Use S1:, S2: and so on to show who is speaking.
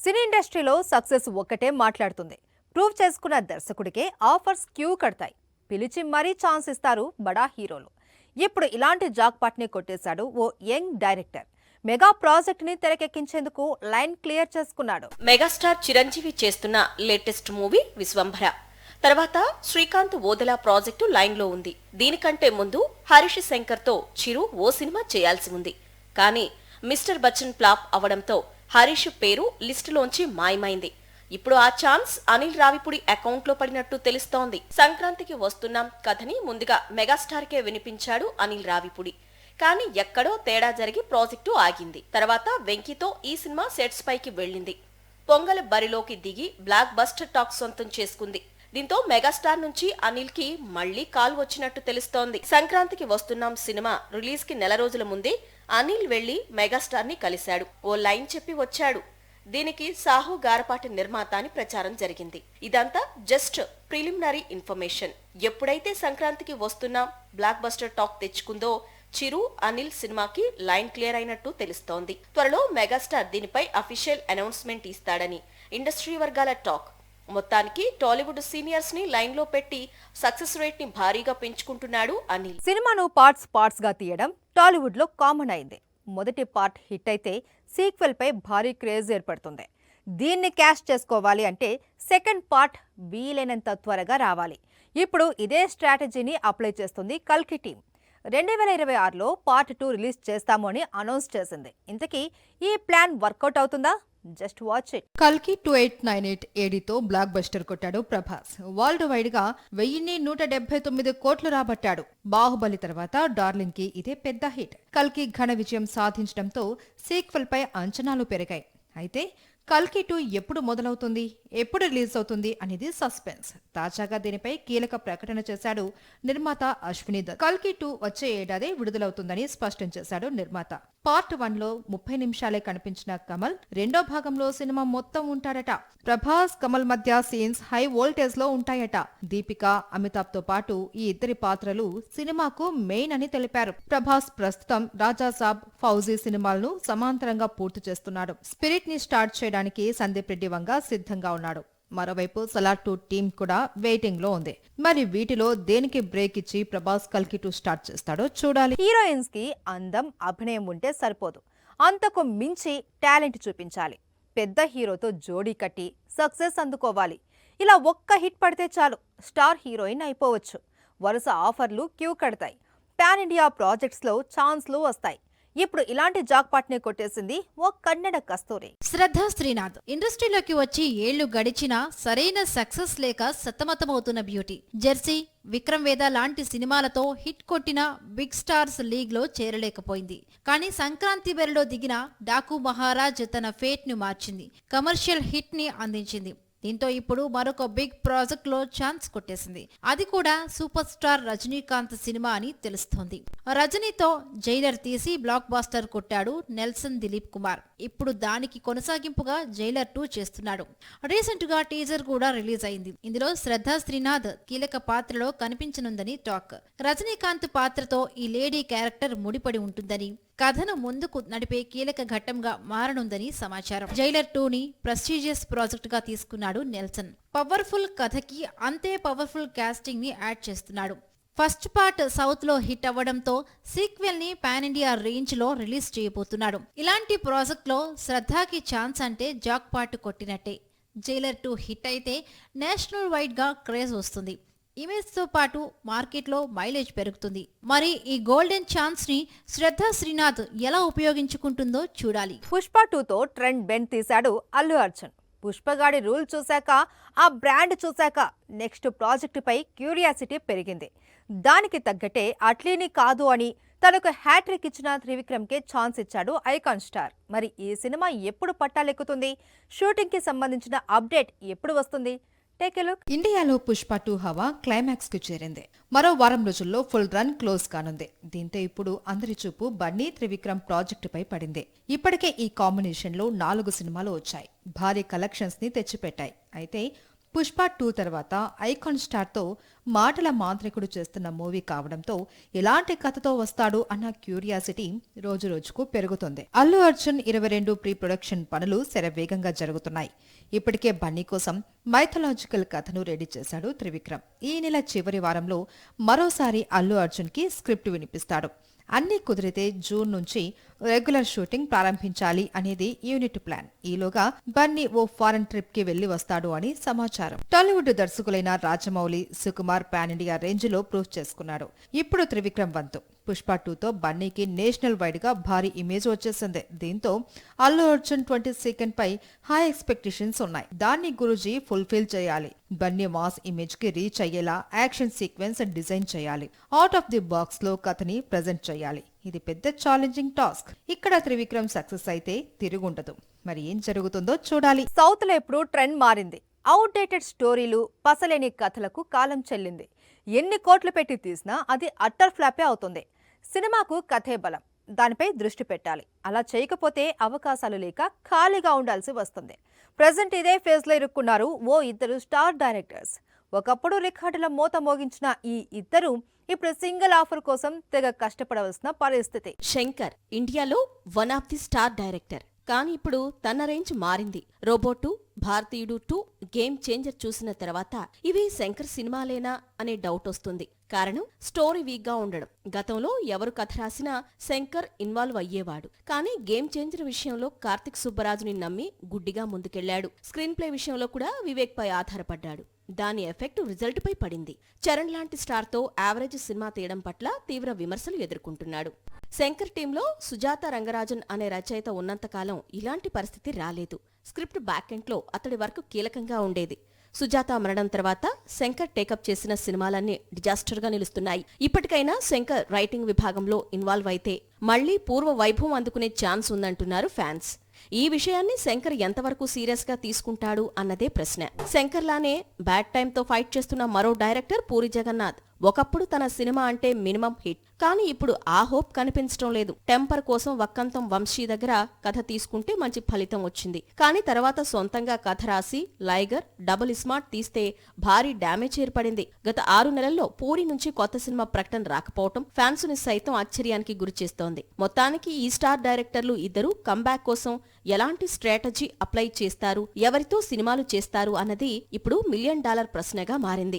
S1: సినీ ఇండస్ట్రీలో సక్సెస్ ఒక్కటే మాట్లాడుతుంది. ప్రూవ్ చేసుకున్న దర్శకుడికే ఆఫర్స్ క్యూ కడతాయి. పిలిచి మరీ ఛాన్స్ ఇస్తారు బడా హీరోలు. ఇప్పుడు ఇలాంటి జాక్పాట్ని కొట్టేశాడు ఓ యంగ్ డైరెక్టర్. మెగా ప్రాజెక్ట్ ని తెరకెక్కించేందుకు లైన్ క్లియర్ చేసుకున్నాడు.
S2: మెగాస్టార్ చిరంజీవి చేస్తున్న లేటెస్ట్ మూవీ విశ్వంభర తర్వాత శ్రీకాంత్ ఓదెలా ప్రాజెక్టు లైన్లో ఉంది. దీనికంటే ముందు హరీష్ శంకర్ తో చిరు ఓ సినిమా చేయాల్సి ఉంది. కానీ మిస్టర్ బచ్చన్ ఫ్లాప్ అవడంతో హరీష్ పేరు లిస్టులోంచి మాయమైంది. ఇప్పుడు ఆ ఛాన్స్ అనిల్ రావిపూడి అకౌంట్లో పడినట్టు తెలుస్తోంది. సంక్రాంతికి వస్తున్నాం కథని ముందుగా మెగాస్టార్కే వినిపించాడు అనిల్ రావిపూడి. కానీ ఎక్కడో తేడా జరిగి ప్రాజెక్టు ఆగింది. తర్వాత వెంకీతో ఈ సినిమా సెట్స్ పైకి వెళ్లింది. పొంగల్ బరిలోకి దిగి బ్లాక్ బస్టర్ టాక్ సొంతం చేసుకుంది. దీంతో మెగాస్టార్ నుంచి అనిల్ కి మళ్లీ కాల్ వచ్చినట్టు తెలుస్తోంది. సంక్రాంతికి వస్తున్నాం సినిమా రిలీజ్ కి నెల రోజుల ముందే అనిల్ వెళ్లి మెగాస్టార్ ని కలిశాడు. ఓ లైన్ చెప్పి వచ్చాడు. దీనికి సాహు గారపాటి నిర్మాత అని ప్రచారం జరిగింది. ఇదంతా జస్ట్ ప్రిలిమినరీ ఇన్ఫర్మేషన్. ఎప్పుడైతే సంక్రాంతికి వస్తున్నా బ్లాక్ బస్టర్ టాక్ తెచ్చుకుందో చిరు అనిల్ సినిమాకి లైన్ క్లియర్ అయినట్టు తెలుస్తోంది. త్వరలో మెగాస్టార్ దీనిపై అఫీషియల్ అనౌన్స్మెంట్ ఇస్తాడని ఇండస్ట్రీ వర్గాల టాక్. మొత్తానికి టాలీవుడ్ సీనియర్స్ ని లైన్ లో పెట్టి సక్సెస్ రేట్ ని భారీగా పెంచుకుంటున్నాడు అనిల్.
S1: సినిమాను పార్ట్స్ గా తీయడం టాలీవుడ్ లో కామన్ అయింది. మొదటి పార్ట్ హిట్ అయితే సీక్వెల్ పై భారీ క్రేజ్ ఏర్పడుతుంది. దీన్ని క్యాష్ చేసుకోవాలి అంటే సెకండ్ పార్ట్ వీలైనంత త్వరగా రావాలి. ఇప్పుడు ఇదే స్ట్రాటజీని అప్లై చేస్తుంది కల్కి టీం. 2026లో పార్ట్ 2 రిలీజ్ చేస్తాము అని అనౌన్స్ చేసింది. ఇంతకీ ఈ ప్లాన్ వర్కౌట్ అవుతుందా? Just watch it.
S3: కల్కి 2898 ఏడీతో బ్లాక్ బస్టర్ కొట్టాడు ప్రభాస్. వరల్డ్ వైడ్ గా 1179 కోట్లు రాబట్టాడు. బాహుబలి తర్వాత డార్లింగ్ కి ఇదే పెద్ద హిట్. కల్కి ఘన విజయం సాధించడంతో సీక్వెల్ పై అంచనాలు పెరిగాయి. అయితే కల్కి 2 ఎప్పుడు మొదలవుతుంది, ఎప్పుడు రిలీజ్ అవుతుంది అనేది సస్పెన్స్. తాజాగా దీనిపై కీలక ప్రకటన చేశాడు నిర్మాత అశ్విని దత్. కల్కి 2 వచ్చే ఏడాది విడుదలవుతుందని స్పష్టం చేశాడు నిర్మాత. పార్ట్ 1లో 30 నిమిషాలే కనిపించిన కమల్ రెండో భాగంలో సినిమా మొత్తం ఉంటాడట. ప్రభాస్ కమల్ మధ్య సీన్స్ హై వోల్టేజ్ లో ఉంటాయట. దీపిక, అమితాబ్ తో పాటు ఈ ఇద్దరి పాత్రలు సినిమాకు మెయిన్ అని తెలిపారు. ప్రభాస్ ప్రస్తుతం రాజా సాబ్, ఫౌజీ సినిమాలను సమాంతరంగా పూర్తి చేస్తున్నాడు. స్పిరిట్ ని స్టార్ట్ చేయడానికి సందీప్ రెడ్డి వంగ సిద్ధంగా ఉన్నాడు. మరోవైపు సలార్ 2 టీం కూడా వెయిటింగ్ లో ఉంది. మరి వీటిలో దేనికి బ్రేక్ ఇచ్చి ప్రభాస్ కల్కి 2 స్టార్ట్ చేస్తాడో చూడాలి.
S1: హీరోయిన్స్ కి అందం, అభినయం ఉంటే సరిపోదు. అంతకు మించి టాలెంట్ చూపించాలి. పెద్ద హీరోతో జోడీ కట్టి సక్సెస్ అందుకోవాలి. ఇలా ఒక్క హిట్ పడితే చాలు, స్టార్ హీరోయిన్ అయిపోవచ్చు. వరుస ఆఫర్లు క్యూ కడతాయి. పాన్ ఇండియా ప్రాజెక్ట్స్ లో ఛాన్స్లు వస్తాయి. ఇప్పుడు ఇలాంటి జాక్పాట్ ని కొట్టేసింది ఓ కన్నడ కస్తూరి.
S4: శ్రద్ధా శ్రీనాథ్ ఇండస్ట్రీలోకి వచ్చి ఏళ్లు గడిచినా సరైన సక్సెస్ లేక సతమతమవుతున్న బ్యూటీ. జెర్సీ, విక్రమ్ వేద లాంటి సినిమాలతో హిట్ కొట్టిన బిగ్ స్టార్స్ లీగ్ లో చేరలేకపోయింది. కానీ సంక్రాంతి బరిలో దిగిన డాకు మహారాజ్ తన ఫేట్ ను మార్చింది. కమర్షియల్ హిట్ ని అందించింది. దీంతో ఇప్పుడు మరొక బిగ్ ప్రాజెక్ట్ లో ఛాన్స్ కొట్టేసింది. అది కూడా సూపర్ స్టార్ రజనీకాంత్ సినిమా అని తెలుస్తోంది. రజనీతో జైలర్ తీసి బ్లాక్ బాస్టర్ కొట్టాడు నెల్సన్ దిలీప్ కుమార్. ఇప్పుడు దానికి కొనసాగింపుగా జైలర్ 2 చేస్తున్నాడు. రీసెంట్ గా టీజర్ కూడా రిలీజ్ అయింది. ఇందులో శ్రద్ధా శ్రీనాథ్ కీలక పాత్రలో కనిపించనుందని టాక్. రజనీకాంత్ పాత్రతో ఈ లేడీ క్యారెక్టర్ ముడిపడి ఉంటుందని, కథను ముందుకు నడిపే కీలక ఘట్టంగా మారనుందని సమాచారం. జైలర్ 2ని ప్రెస్టీజియస్ ప్రాజెక్ట్ గా తీసుకున్నాడు నెల్సన్. పవర్ఫుల్ కథకి అంతే పవర్ఫుల్ కాస్టింగ్ ని యాడ్ చేస్తున్నాడు. ఫస్ట్ పార్ట్ సౌత్ లో హిట్ అవ్వడంతో సీక్వెల్ ని పాన్ ఇండియా రేంజ్ లో రిలీజ్ చేయబోతున్నాడు. ఇలాంటి ప్రాజెక్ట్ లో శ్రద్ధాకి ఛాన్స్ అంటే జాక్ పార్ట్ కొట్టినట్టే. జైలర్ 2 హిట్ అయితే నేషనల్ వైడ్ గా క్రేజ్ వస్తుంది. ఇమేజ్ తో పాటు మార్కెట్ లో మైలేజ్ పెరుగుతుంది. మరి ఈ గోల్డెన్ ఛాన్స్ ని శ్రద్ధా శ్రీనాథ్ ఎలా ఉపయోగించుకుంటుందో చూడాలి.
S1: పుష్ప 2తో ట్రెండ్ బెండ్ తీశాడు అల్లు అర్జున్. పుష్పగాడి రూల్ చూశాక, ఆ బ్రాండ్ చూశాక నెక్స్ట్ ప్రాజెక్టు పై క్యూరియాసిటీ పెరిగింది. దానికి తగ్గట్టే అట్లీని కాదు అని తనకు హ్యాట్రిక్ ఇచ్చిన త్రివిక్రమ్కే ఛాన్స్ ఇచ్చాడు ఐకాన్ స్టార్. మరి ఈ సినిమా ఎప్పుడు పట్టాలెక్కుతుంది? షూటింగ్ కి సంబంధించిన అప్డేట్ ఎప్పుడు వస్తుంది? Take a look.
S3: ఇండియాలో పుష్ప 2 హవా క్లైమాక్స్ కు చేరింది. మరో వారం రోజుల్లో ఫుల్ రన్ క్లోజ్ కానుంది. దీంతో ఇప్పుడు అందరి చూపు బన్నీ త్రివిక్రమ్ ప్రాజెక్టుపై పడింది. ఇప్పటికే ఈ కాంబినేషన్ లో 4 సినిమాలు వచ్చాయి. భారీ కలెక్షన్స్ ని తెచ్చిపెట్టాయి. అయితే పుష్ప 2 తర్వాత ఐకాన్ స్టార్తో మాటల మాంత్రికుడు చేస్తున్న మూవీ కావడంతో ఎలాంటి కథతో వస్తాడు అన్న క్యూరియాసిటీ రోజురోజుకు పెరుగుతుంది. అల్లు అర్జున్ 22 ప్రీ ప్రొడక్షన్ పనులు శరవేగంగా జరుగుతున్నాయి. ఇప్పటికే బన్నీ కోసం మైథలాజికల్ కథను రెడీ చేశాడు త్రివిక్రమ్. ఈ నెల చివరి వారంలో మరోసారి అల్లు అర్జున్ కి స్క్రిప్ట్ వినిపిస్తాడు. అన్నీ కుదిరితే జూన్ నుంచి రెగ్యులర్ షూటింగ్ ప్రారంభించాలి అనేది యూనిట్ ప్లాన్. ఈలోగా బన్నీ ఓ ఫారెన్ ట్రిప్ కి వెళ్లి వస్తాడు అని సమాచారం. టాలీవుడ్ దర్శకులైన Rajamouli, Sukumar pan India range లో ప్రూవ్ చేసుకున్నాడు. ఇప్పుడు త్రివిక్రమ్ వంతు. పుష్ప 2తో బన్నీకి నేషనల్ వైడ్ గా భారీ ఇమేజ్ వచ్చేసింది. దీంతో అల్లు అర్జున్ 22 పై హై ఎక్స్పెక్టేషన్స్ ఉన్నాయి. దాన్ని గురూజీ ఫుల్ఫిల్ చేయాలి. బన్నీ మాస్ ఇమేజ్ కి రీచ్ అయ్యేలా యాక్షన్ సీక్వెన్స్ డిజైన్ చేయాలి. అవుట్ ఆఫ్ ది బాక్స్ లో కథని ప్రెజెంట్ చేయాలి. ఇది పెద్ద ఛాలెంజింగ్ టాస్క్. ఇక్కడ త్రివిక్రమ్ సక్సెస్ అయితే తిరుగుండదు. మరి ఏం జరుగుతుందో చూడాలి.
S1: సౌత్ లో ఇప్పుడు ట్రెండ్ మారింది. అవుట్డేటెడ్ స్టోరీలు, పసలేని కథలకు కాలం చెల్లింది. ఎన్ని కోట్లు పెట్టి తీసినా అది అట్టర్ ఫ్లాపే అవుతుంది. సినిమాకు కథే బలం. దానిపై దృష్టి పెట్టాలి. అలా చేయకపోతే అవకాశాలు లేక ఖాళీగా ఉండాల్సి వస్తుంది. ప్రజెంట్ ఇదే ఫేజ్లో ఇరుక్కున్నారు ఓ ఇద్దరు స్టార్ డైరెక్టర్స్. ఒకప్పుడు రికార్డుల మోత మోగించిన ఈ ఇద్దరు ఇప్పుడు సింగిల్ ఆఫర్ కోసం తెగ కష్టపడవలసిన పరిస్థితి.
S2: శంకర్ ఇండియాలో one of the star director. కానీ ఇప్పుడు తన రేంజ్ మారింది. రోబోటు, భారతీయుడు 2, గేమ్ చేంజర్ చూసిన తర్వాత ఇవి శంకర్ సినిమాలేనా అనే డౌట్ వస్తుంది. కారణం స్టోరీ వీక్ గా ఉండడం. గతంలో ఎవరు కథ రాసినా శంకర్ ఇన్వాల్వ్ అయ్యేవాడు. కానీ గేమ్ చేంజర్ విషయంలో కార్తిక్ సుబ్బరాజుని నమ్మి గుడ్డిగా ముందుకెళ్లాడు. స్క్రీన్ ప్లే విషయంలో కూడా వివేక్ పై ఆధారపడ్డాడు. దాని ఎఫెక్ట్ రిజల్ట్ పై పడింది. చరణ్ లాంటి స్టార్ తో యావరేజ్ సినిమా తీయడం పట్ల తీవ్ర విమర్శలు ఎదుర్కొంటున్నాడు. శంకర్ టీంలో సుజాత రంగరాజన్ అనే రచయిత ఉన్నంతకాలం ఇలాంటి పరిస్థితి రాలేదు. స్క్రిప్ట్ బ్యాకెండ్లో అతడి వర్క్ కీలకంగా ఉండేది. సుజాత మరణం తర్వాత శంకర్ టేకప్ చేసిన సినిమాలన్నీ డిజాస్టర్గా నిలుస్తున్నాయి. ఇప్పటికైనా శంకర్ రైటింగ్ విభాగంలో ఇన్వాల్వ్ అయితే మళ్లీ పూర్వ వైభవం అందుకునే ఛాన్స్ ఉందంటున్నారు ఫ్యాన్స్. ఈ విషయాన్ని శంకర్ ఎంతవరకు సీరియస్ గా తీసుకుంటాడు అన్నదే ప్రశ్న. శంకర్ లానే బ్యాడ్ టైంతో ఫైట్ చేస్తున్న మరో డైరెక్టర్ పూరి జగన్నాథ్. ఒకప్పుడు తన సినిమా అంటే మినిమం హిట్. కానీ ఇప్పుడు ఆ హోప్ కనిపించడం లేదు. టెంపర్ కోసం వక్కంతం వంశీ దగ్గర కథ తీసుకుంటే మంచి ఫలితం వచ్చింది. కానీ తర్వాత సొంతంగా కథ రాసి లైగర్, డబుల్ స్మార్ట్ తీస్తే భారీ డ్యామేజ్ ఏర్పడింది. గత 6 నెలల్లో పూరి నుంచి కొత్త సినిమా ప్రకటన రాకపోవటం ఫ్యాన్స్ ని సైతం ఆశ్చర్యానికి గురిచేస్తోంది. మొత్తానికి ఈ స్టార్ డైరెక్టర్లు ఇద్దరు కంబ్యాక్ కోసం ఎలాంటి స్ట్రాటజీ అప్లై చేస్తారు, ఎవరితో సినిమాలు చేస్తారు అన్నది ఇప్పుడు $1 మిలియన్ ప్రశ్నగా మారింది.